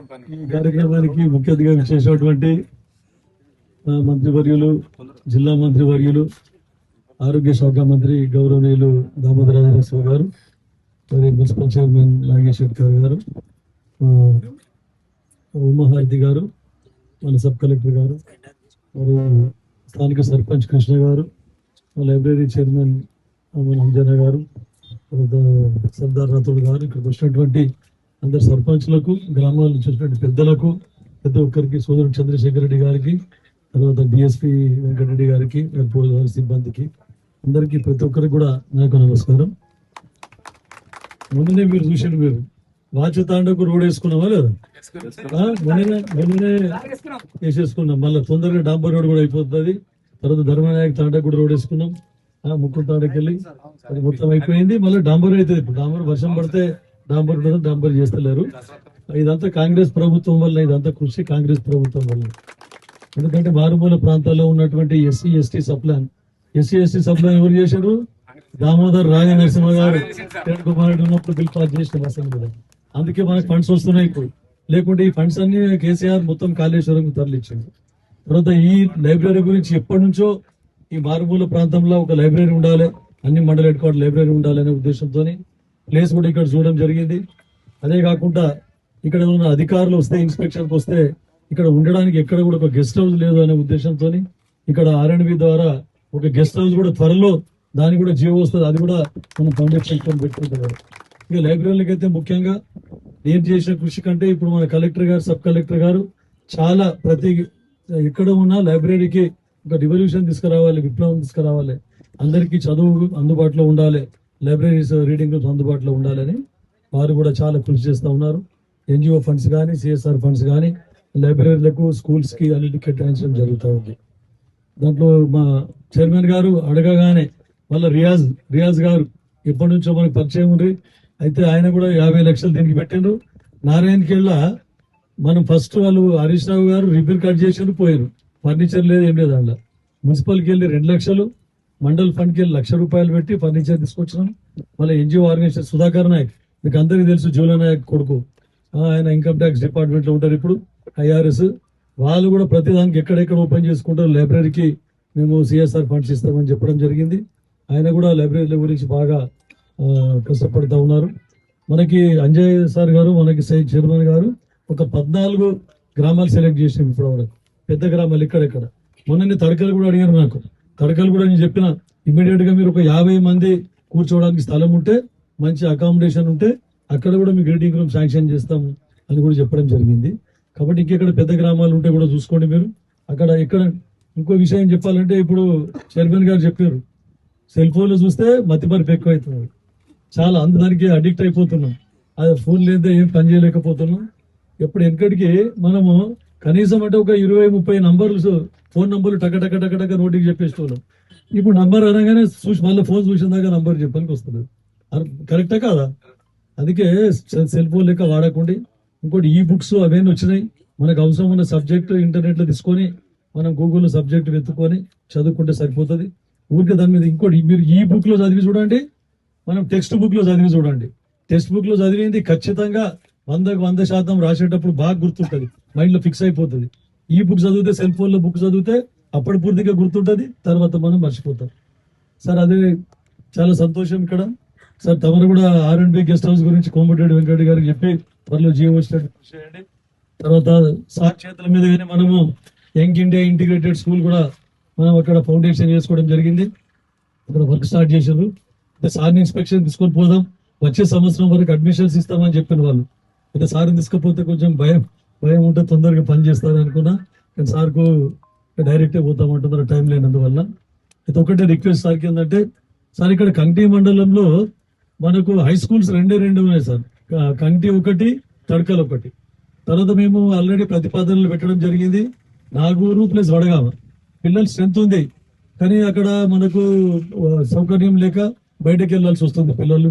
ఈ కార్యక్రమానికి ముఖ్య అతిథిగా విచ్చేసినటువంటి మంత్రివర్యులు, జిల్లా మంత్రివర్యులు, ఆరోగ్య శాఖ మంత్రి గౌరవనీయులు దామోదర రాజనరసింహ గారు, మరి మున్సిపల్ చైర్మన్ నాగేశ్వర్ గారు, ఉమాహారతి గారు, మన సబ్ కలెక్టర్ గారు, మరి స్థానిక సర్పంచ్ కృష్ణ గారు, లైబ్రరీ చైర్మన్ అంజన గారు, సర్దార్ రాథోడ్ గారు, ఇక్కడికి వచ్చినటువంటి అందరు సర్పంచ్లకు, గ్రామాల నుంచి వచ్చినటువంటి పెద్దలకు, ప్రతి ఒక్కరికి, సోదరుడు చంద్రశేఖర్ రెడ్డి గారికి, తర్వాత డిఎస్పీ వెంకటరెడ్డి గారికి, పోలీసు సిబ్బందికి, అందరికీ ప్రతి ఒక్కరికి కూడా నాకు నమస్కారం. మొన్ననే మీరు చూసారు, మీరు వాచతాండకు రోడ్ వేసుకున్నామా లేదా? మొన్ననే వేసేసుకున్నాం. మళ్ళీ తొందరగా డాంబర్ రోడ్ కూడా అయిపోతుంది. తర్వాత ధర్మనాయక్ తాండకు కూడా రోడ్ వేసుకున్నాం. ముక్కు తాండకి వెళ్ళి అది మొత్తం అయిపోయింది. మళ్ళీ డాంబర్ అవుతుంది. ఇప్పుడు డాంబర్ వర్షం పడితే డాంబర్ ఉంటుంది, డాంబర్ చేస్తలేరు. ఇదంతా కాంగ్రెస్ ప్రభుత్వం వల్ల, ఇదంతా కృషి కాంగ్రెస్ ప్రభుత్వం వల్ల. ఎందుకంటే మారుమూల ప్రాంతాల్లో ఉన్నటువంటి ఎస్సీ ఎస్టీ సప్లాన్ ఎవరు చేశారు? దామోదర్ రాజనరసింహ గారు కిరణ్ కుమార్ రెడ్డి ఉన్నప్పుడు బిల్ పాస్ చేసిన అసెంబ్లీలో. అందుకే మనకు ఫండ్స్ వస్తున్నాయి ఇప్పుడు. లేకుంటే ఈ ఫండ్స్ అన్ని కేసీఆర్ మొత్తం కాళేశ్వరం తరలించింది. తర్వాత ఈ లైబ్రరీ గురించి ఎప్పటి నుంచో ఈ మారుమూల ప్రాంతంలో ఒక లైబ్రరీ ఉండాలి, అన్ని మండల హెడ్ క్వార్టర్ లైబ్రరీ ఉండాలనే ఉద్దేశంతో ప్లేస్ కూడా ఇక్కడ చూడడం జరిగింది. అదే కాకుండా ఇక్కడ ఉన్న అధికారులు వస్తే, ఇన్స్పెక్షన్కి వస్తే ఇక్కడ ఉండడానికి ఎక్కడ కూడా ఒక గెస్ట్ హౌస్ లేదు అనే ఉద్దేశంతో ఇక్కడ ఆర్ఎండ్బి ద్వారా ఒక గెస్ట్ హౌస్ కూడా త్వరలో దాని కూడా జీవో వస్తుంది. అది కూడా మనం ఫౌండేషన్ పెట్టుకుంటారు. ఇక లైబ్రరీలకు అయితే ముఖ్యంగా నేను చేసిన కృషి కంటే ఇప్పుడు మన కలెక్టర్ గారు, సబ్ కలెక్టర్ గారు చాలా ప్రతి ఎక్కడ ఉన్నా లైబ్రరీకి ఒక రివల్యూషన్ తీసుకురావాలి, విప్లవం తీసుకురావాలి, అందరికీ చదువు అందుబాటులో ఉండాలి, లైబ్రరీస్ రీడింగ్ రూమ్స్ అందుబాటులో ఉండాలని వారు కూడా చాలా కృషి చేస్తూ ఉన్నారు. ఎన్జిఓ ఫండ్స్ కానీ, సిఎస్ఆర్ ఫండ్స్ కానీ లైబ్రరీలకు, స్కూల్స్ కి అన్నిటికీ కేటాయించడం జరుగుతూ ఉంది. దాంట్లో మా చైర్మన్ గారు అడగగానే మళ్ళీ రియాజ్ గారు ఎప్పటి నుంచో మనకు పరిచయం ఉంది. అయితే ఆయన కూడా 50 లక్షలు దీనికి పెట్టిండ్రు. నారాయణకెళ్ళ మనం ఫస్ట్ వాళ్ళు హరీష్ రావు గారు రిబ్బన్ కట్ చేసి పోయారు. ఫర్నిచర్ లేదు, ఏం లేదు. అందులో మున్సిపల్కి వెళ్ళి 2 లక్షలు, మండల్ ఫండ్కి వెళ్ళి ₹1,00,000 పెట్టి ఫర్నిచర్ తీసుకొచ్చినాం. మళ్ళీ ఎన్జిఓ ఆర్గనైజేషన్ సుధాకర్ నాయక్, మీకు అందరికీ తెలుసు, జూలా నాయక్ కొడుకు, ఆయన ఇన్కమ్ ట్యాక్స్ డిపార్ట్మెంట్ లో ఉంటారు ఇప్పుడు, ఐఆర్ఎస్. వాళ్ళు కూడా ప్రతిదానికి ఎక్కడెక్కడ ఓపెన్ చేసుకుంటారు లైబ్రరీకి మేము సిఎస్ఆర్ ఫండ్స్ ఇస్తామని చెప్పడం జరిగింది. ఆయన కూడా లైబ్రరీల గురించి బాగా కష్టపడుతూ ఉన్నారు. మనకి అంజయ్ సార్ గారు, మనకి చైర్మన్ గారు ఒక 14 గ్రామాలు సెలెక్ట్ చేసినాం ఇప్పటివరకు, పెద్ద గ్రామాలు ఇక్కడెక్కడ. మొన్న తడకలు కూడా అడిగారు నాకు. తడకలు కూడా నేను చెప్పిన ఇమీడియట్ గా మీరు ఒక 50 మంది కూర్చోవడానికి స్థలం ఉంటే, మంచి అకామిడేషన్ ఉంటే అక్కడ కూడా మీకు రీడింగ్ రూమ్ శాంక్షన్ చేస్తాము అని కూడా చెప్పడం జరిగింది. కాబట్టి ఇంకెక్కడ పెద్ద గ్రామాలు ఉంటే కూడా చూసుకోండి మీరు. అక్కడ ఇక్కడ ఇంకో విషయం చెప్పాలంటే, ఇప్పుడు చైర్మన్ గారు చెప్పారు, సెల్ ఫోన్లు చూస్తే మతిమరుపు ఎక్కువ అవుతుంది. చాలా అందరికి అడిక్ట్ అయిపోతున్నాం. అది ఫోన్ లేదా ఏం పని చేయలేకపోతున్నాం. ఎప్పుడు వెనకడికి మనము కనీసం అంటే ఒక 20-30 నంబర్లు, ఫోన్ నంబర్లు టక నోటికి చెప్పేస్తున్నాం. ఇప్పుడు నంబర్ అనగానే చూసి మళ్ళీ ఫోన్ చూసిన దాకా నంబర్ చెప్పడానికి వస్తుంది. కరెక్టా కాదా? అందుకే సెల్ ఫోన్ లెక్క వాడకండి. ఇంకోటి ఈ బుక్స్ అవన్నీ వచ్చినాయి. మనకు అవసరం ఉన్న సబ్జెక్టు ఇంటర్నెట్ లో తీసుకొని మనం గూగుల్లో సబ్జెక్ట్ వెతుక్కొని చదువుకుంటే సరిపోతుంది. ఊరికే దాని మీద ఇంకోటి మీరు ఈ బుక్ లో చదివి చూడండి, మనం టెక్స్ట్ బుక్ లో చదివి చూడండి. టెక్స్ట్ బుక్ లో చదివింది ఖచ్చితంగా 100% రాసేటప్పుడు బాగా గుర్తుంటది, మైండ్ లో ఫిక్స్ అయిపోతుంది. ఈ బుక్ చదివితే, సెల్ ఫోన్ లో బుక్ చదివితే అప్పుడు పూర్తిగా గుర్తుంటది, తర్వాత మనం మర్చిపోతాం. సార్ అదే చాలా సంతోషం. ఇక్కడ సార్ తమరు కూడా ఆర్ఎండ్బి గెస్ట్ హౌస్ గురించి కోమటిరెడ్డి వెంకటరెడ్డి గారికి చెప్పి త్వరలో జీవో వచ్చినట్టు కృషి చేయండి. తర్వాత సార్ చేతుల మీదగానే మనము యంగ్ ఇండియా ఇంటిగ్రేటెడ్ స్కూల్ కూడా మనం అక్కడ ఫౌండేషన్ చేసుకోవడం జరిగింది. అక్కడ వర్క్ స్టార్ట్ చేశారు. సార్ని ఇన్స్పెక్షన్ తీసుకొని పోదాం, వచ్చే సంవత్సరం వరకు అడ్మిషన్స్ ఇస్తామని చెప్పిన వాళ్ళు. అయితే సార్ని తీసుకపోతే కొంచెం భయం ఉంటే తొందరగా పని చేస్తారని అనుకున్నా, కానీ సార్కు డైరెక్టే పోతామంటున్నారు టైం లేనందువల్ల. అయితే ఒకటే రిక్వెస్ట్ సార్కి ఏంటంటే, సార్ ఇక్కడ కంటి మండలంలో మనకు హై స్కూల్స్ 2 ఉన్నాయి సార్. కంటి ఒకటి, తడకల్ ఒకటి. తర్వాత మేము ఆల్రెడీ ప్రతిపాదనలు పెట్టడం జరిగింది. నాగూరు ప్లస్ వడగామ పిల్లల స్ట్రెంత్ ఉంది, కానీ అక్కడ మనకు సౌకర్యం లేక బయటకు వెళ్లాల్సి వస్తుంది పిల్లలు,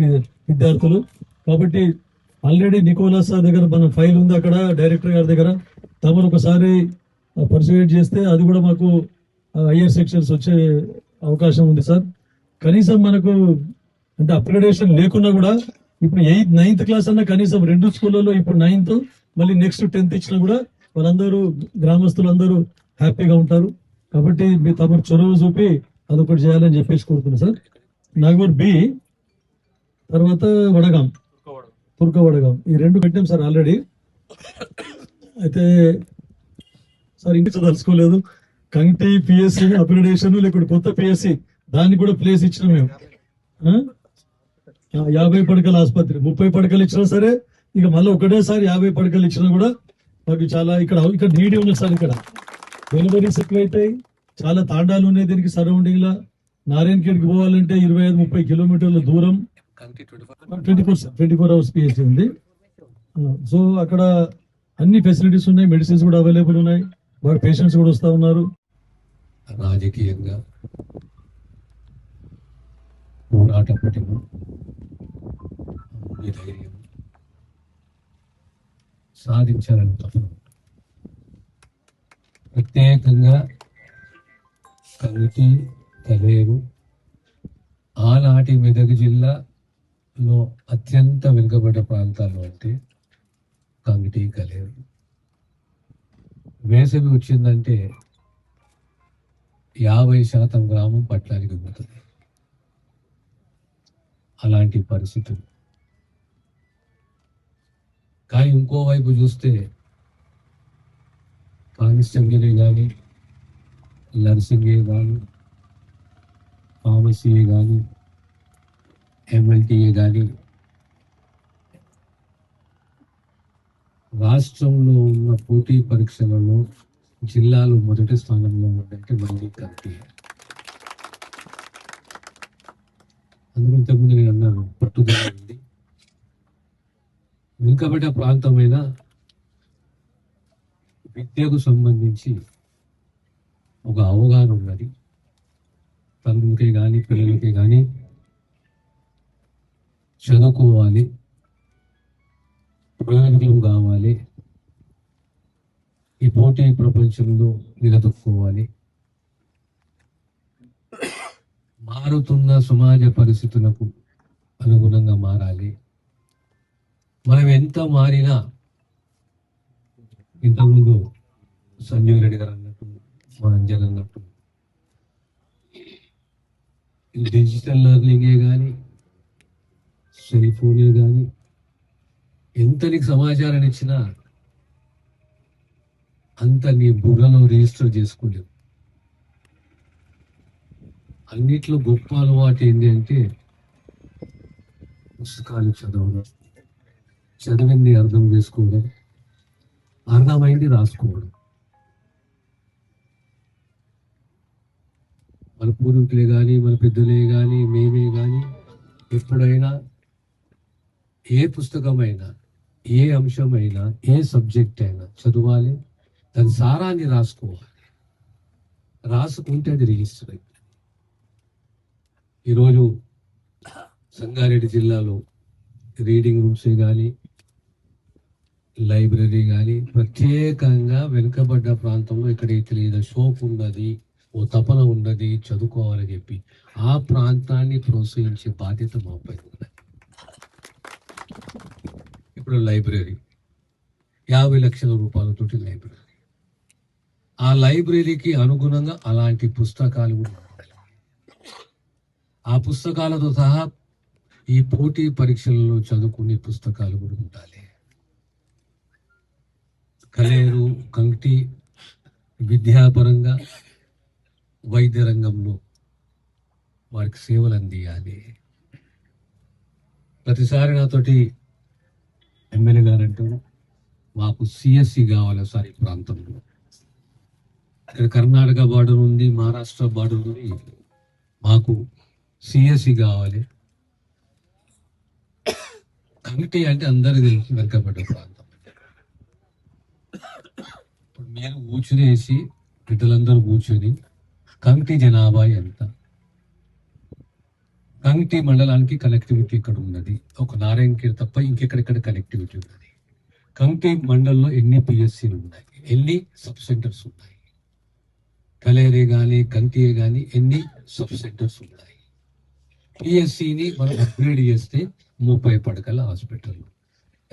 విద్యార్థులు. కాబట్టి ఆల్రెడీ నికోలాస్ సార్ దగ్గర మన ఫైల్ ఉంది, అక్కడ డైరెక్టర్ గారి దగ్గర. తమరు ఒకసారి పర్సువేట్ చేస్తే అది కూడా మాకు హయ్యర్ సెక్షన్స్ వచ్చే అవకాశం ఉంది సార్. కనీసం మనకు అంటే అప్గ్రేడేషన్ లేకున్నా కూడా ఇప్పుడు 9th క్లాస్ అన్న కనీసం 2 స్కూళ్ళలో ఇప్పుడు 9th, మళ్ళీ నెక్స్ట్ 10th ఇచ్చినా కూడా వాళ్ళందరూ గ్రామస్తులందరూ హ్యాపీగా ఉంటారు. కాబట్టి మీ తమరు చొరవ చూపి అదొకటి చేయాలని చెప్పేసి కోరుతున్నా సార్. నాగూర్ బి, తర్వాత వడగాం, తుర్క వడగాం, ఈ రెండు పెట్టాం సార్ ఆల్రెడీ. అయితే సార్ ఇంక చదలుచుకోలేదు. కంటి పిఎస్సి అప్గ్రేడేషన్ లేకపోతే కొత్త పిఎస్సి దాన్ని కూడా ప్లేస్ ఇచ్చినాం మేము. 50 పడకల ఆసుపత్రి 30 పడకలు ఇచ్చినా సరే ఇక మళ్ళీ ఒకటేసారి 50 పడకలు ఇచ్చినా కూడా మాకు చాలా ఇక్కడ నీడి ఉన్నది సార్. ఇక్కడ డెలివరీస్ ఎక్కువ అవుతాయి, చాలా తాండాలు ఉన్నాయి దీనికి సరౌండింగ్ లా. నారాయణఖేడ్కి పోవాలంటే 25-30 కిలోమీటర్ల దూరం. 24 అవర్స్ పిఎస్సి ఉంది. సో అక్కడ అన్ని ఫెసిలిటీస్ ఉన్నాయి, మెడిసిన్స్ కూడా అవైలబుల్ ఉన్నాయి, వాడు పేషెంట్స్ కూడా వస్తా ఉన్నారు. రాజకీయంగా పోరాట పటిమ, ధైర్యం సాధించాలని తపన. ప్రత్యేకంగా కంటి, కలేరు ఆనాటి మెదక్ జిల్లాలో అత్యంత వెనుకబడ్డ ప్రాంతాలు అంటే కంటి, కలేరు. వేసవి వచ్చిందంటే 50% గ్రామం పట్టణానికి పోతుంది. అలాంటి పరిస్థితులు. కానీ ఇంకోవైపు చూస్తే కానిస్టేబులే కానీ, నర్సింగే కానీ, ఫార్మసీయే కానీ, ఎంఎల్టీఏ కానీ రాష్ట్రంలో ఉన్న పోటీ పరీక్షలలో జిల్లాలో మొదటి స్థానంలో ఉందంటే మళ్ళీ కంటి. అందులో ఇంతకుముందు నేను అన్నాను, పట్టుదల ఉంది. వెనుకబడ్డ ప్రాంతమైన విద్యకు సంబంధించి ఒక అవగాహన ఉన్నది. తల్లులకే కానీ పిల్లలకే కానీ చదువుకోవాలి, ప్రయోజనం కావాలి, ఈ పోటీ ప్రపంచంలో నిలదొక్కుకోవాలి. మారుతున్న సమాజ పరిస్థితులకు అనుగుణంగా మారాలి. మనం ఎంత మారినా, ఇంతకుముందు సంజీవ్ రెడ్డి గారు అన్నట్టు, మా అంజన్ అన్నట్టు, డిజిటల్ లెర్నింగే కానీ, సెల్ ఫోనే కానీ, ఎంత నీకు సమాచారం ఇచ్చినా అంత నీ బుర్రలో రిజిస్టర్ చేసుకోలేవు. అన్నిట్లో గొప్ప అలవాటు ఏంటి అంటే పుస్తకాలు చదవడం, చదివింది అర్థం చేసుకోవడం, అర్థమైంది రాసుకోవడం. మన పూర్వీకులే కానీ, మన పెద్దలే కానీ, మేమే కానీ ఎప్పుడైనా ఏ పుస్తకమైనా, ఏ అంశమైనా, ఏ సబ్జెక్ట్ అయినా చదవాలి, దాని సారాన్ని రాసుకోవాలి. రాసుకుంటే అది రిజిస్టర్ అవుతుంది. ఈరోజు సంగారెడ్డి జిల్లాలో రీడింగ్ రూమ్సే కానీ, లైబ్రరీ కానీ ప్రత్యేకంగా వెనుకబడ్డ ప్రాంతంలో ఎక్కడైతే లేదా షోప్ ఉన్నది, ఓ తపన ఉన్నది చదువుకోవాలని చెప్పి ఆ ప్రాంతాన్ని ప్రోత్సహించే బాధ్యత మా పై ఉన్నది. ఇప్పుడు లైబ్రరీ 50 లక్షల రూపాయలతోటి లైబ్రరీ. ఆ లైబ్రరీకి అనుగుణంగా అలాంటి పుస్తకాలు కూడా ఉండాలి. ఆ పుస్తకాలతో సహా ఈ పోటీ పరీక్షలలో చదువుకునే పుస్తకాలు కూడా ఉండాలి. కలేరు, కంటి విద్యాపరంగా, వైద్య రంగంలో వారికి సేవలు అందియాలి. ప్రతిసారి నాతోటి ఎమ్మెల్యే గారు అంటారు, మాకు సిఎస్సి కావాలి సార్ ఈ ప్రాంతంలో. ఇక్కడ కర్ణాటక బార్డర్ ఉంది, మహారాష్ట్ర బార్డర్ ఉంది, మాకు సిఎస్సి కావాలి. కంటి అంటే అందరికీ తెలుసు వెనకబడ్డ ప్రాంతం. ఇప్పుడు మీరు కూర్చునేసి బిడ్డలందరూ కూర్చొని కంటి జనాభా ఎంత, కంటి మండలానికి కనెక్టివిటీ ఇక్కడ ఉన్నది, ఒక నారాయణఖేడ్ తప్ప ఇంకెక్కడెక్కడ కనెక్టివిటీ ఉన్నది, కంటి మండలంలో ఎన్ని పిఎస్సీలు ఉన్నాయి, ఎన్ని సబ్ సెంటర్స్ ఉన్నాయి, కలేరే కానీ కంటియే కానీ ఎన్ని సబ్ సెంటర్స్ ఉన్నాయి. పిఎస్సిని మనం అప్గ్రేడ్ చేస్తే 30 పడకల హాస్పిటల్,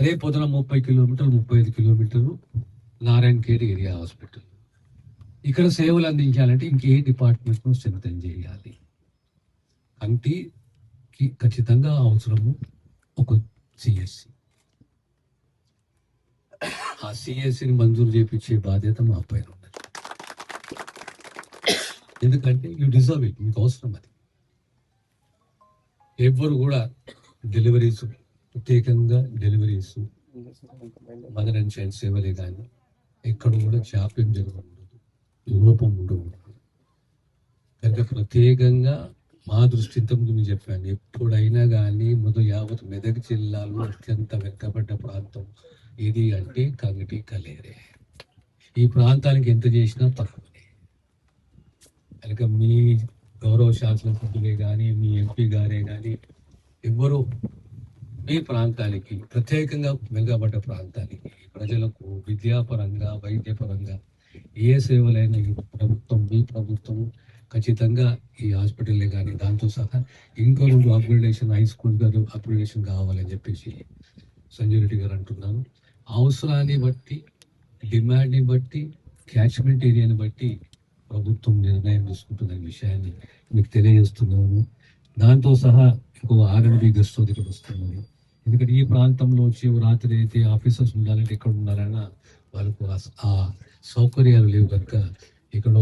రేపు పొద్దున 30 కిలోమీటర్లు 35 కిలోమీటర్లు నారాయణ ఖేడ్ ఏరియా హాస్పిటల్. ఇక్కడ సేవలు అందించాలంటే ఇంకే డిపార్ట్మెంట్ను స్ట్రెంథెన్ చేయాలి. కంటికి ఖచ్చితంగా అవసరము ఒక సిఎస్సి. ఆ సిఎస్సిని మంజూరు చేయించే బాధ్యత మా పైన ఉన్నది. ఎందుకంటే యూ డిజర్వ్ ఇట్, మీకు అవసరం అది. ఎవ్వరు కూడా డెలివరీస్, ప్రత్యేకంగా డెలివరీస్, మదర్ అండ్ చైల్డ్ సేవలే కానీ ఎక్కడ కూడా జాప్యం జరగకూడదు, లోపం ఉండకూడదు. కనుక ప్రత్యేకంగా మా దృష్టి ఇంతకుముందు మీకు చెప్పాను, ఎప్పుడైనా కానీ యావత్ మెదక్ జిల్లాలో అత్యంత వెనుకబడ్డ ప్రాంతం ఇది అంటే కంగటి కలేరే. ఈ ప్రాంతానికి ఎంత చేసినా తక్కువనే. కనుక మీ గౌరవ శాసనసభ్యులే కానీ మీ ఎంపీ గారే కానీ ఎవ్వరూ మీ ప్రాంతానికి, ప్రత్యేకంగా వెనుకబడ్డ ప్రాంతానికి ప్రజలకు విద్యాపరంగా వైద్యపరంగా ఏ సేవలైనా ఈ ప్రభుత్వం, మీ ప్రభుత్వం ఖచ్చితంగా ఈ హాస్పిటల్లే కానీ దాంతో సహా ఇంకో 2 అప్గ్రేడేషన్, హై స్కూల్ గారు అప్గ్రేడేషన్ కావాలని చెప్పేసి సంజయ్ రెడ్డి గారు అంటున్నాను. అవసరాన్ని బట్టి, డిమాండ్ని బట్టి, క్యాచ్మెంట్ ఏరియాని బట్టి ప్రభుత్వం నిర్ణయం తీసుకుంటున్న విషయాన్ని మీకు తెలియజేస్తున్నాను. దాంతో సహా ఇంకో R&B గెస్ట్ హౌస్ ఇక్కడ వస్తున్నాను. ఎందుకంటే ఈ ప్రాంతంలో వచ్చి రాత్రి అయితే ఆఫీసర్స్ ఉండాలంటే ఎక్కడ ఉండాలన్నా వాళ్ళకు ఆ సౌకర్యాలు లేవు. కనుక ఇక్కడ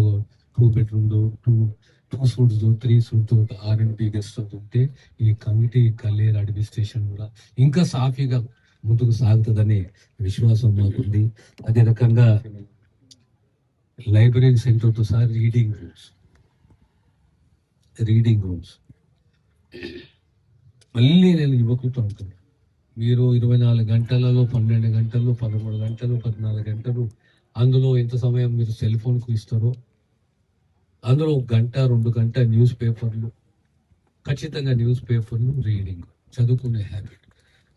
2 బెడ్రూమ్లు, 2 suits, 3 suits R&B guest house ఉంటే ఈ కమిటీ కల్లేరు అడ్మినిస్ట్రేషన్ కూడా ఇంకా సాఫీగా ముందుకు సాగుతుందనే విశ్వాసం మాకుంది. అదే రకంగా లైబ్రరీ సెంటర్తో సహా రీడింగ్ రూమ్స్ మళ్ళీ నేను యువకులతో అనుకున్నాను, మీరు 24 గంటలలో 12 గంటలు, 13 గంటలు, 14 గంటలు అందులో ఎంత సమయం మీరు సెల్ ఫోన్కు ఇస్తారో అందులో 1 గంట 2 గంట న్యూస్ పేపర్లు, ఖచ్చితంగా న్యూస్ పేపర్లు రీడింగ్, చదువుకునే హ్యాబిట్.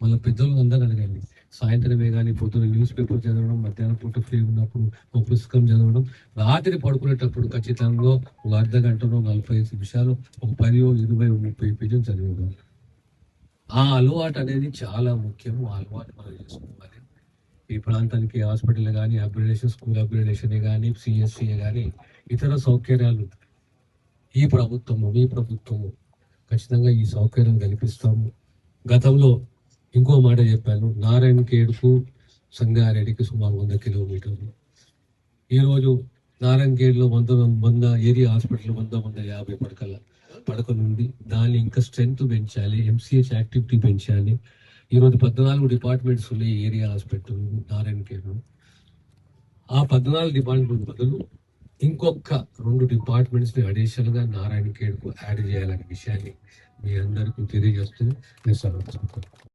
మళ్ళీ పెద్దలు అందరూ అడగండి, సాయంత్రమే కానీ పొద్దున న్యూస్ పేపర్ చదవడం, మధ్యాహ్నం పూట ఫ్రీ ఉన్నప్పుడు ఒక పుస్తకం చదవడం, రాత్రి పడుకునేటప్పుడు ఖచ్చితంగా ఒక అర్ధ గంటలో 45 నిమిషాలు ఒక 10, 20, 30 పేజీలు చదివేవారు. ఆ అలవాటు అనేది చాలా ముఖ్యము. ఆ అలవాటు మనం చేసుకోవాలి. ఈ ప్రాంతానికి హాస్పిటల్ కానీ అప్గ్రేడేషన్, స్కూల్ అప్గ్రేడేషన్ కానీ, సిఎస్సి కానీ ఇతర సౌకర్యాలు ఈ ప్రభుత్వము, మీ ప్రభుత్వము ఖచ్చితంగా ఈ సౌకర్యం కల్పిస్తాము. గతంలో ఇంకో మాట చెప్పాను, నారాయణ ఖేడ్కు సంగారెడ్డికి సుమారు 100 కిలోమీటర్లు. ఈరోజు నారాయణ ఖేడ్లో 100 ఏరియా హాస్పిటల్ 150 పడకలు ఉంది. దాన్ని ఇంకా స్ట్రెంత్ పెంచాలి, MCH యాక్టివిటీ పెంచాలి. ఈరోజు 14 డిపార్ట్మెంట్స్ ఉన్నాయి ఏరియా హాస్పిటల్ నారాయణ ఖేడ్లో. ఆ 14 డిపార్ట్మెంట్ బదులు ఇంకొక 2 డిపార్ట్మెంట్స్ని అడిషనల్గా నారాయణ ఖేడ్కు యాడ్ చేయాలనే విషయాన్ని మీ అందరికీ తెలియజేస్తూ నేను సెలవు.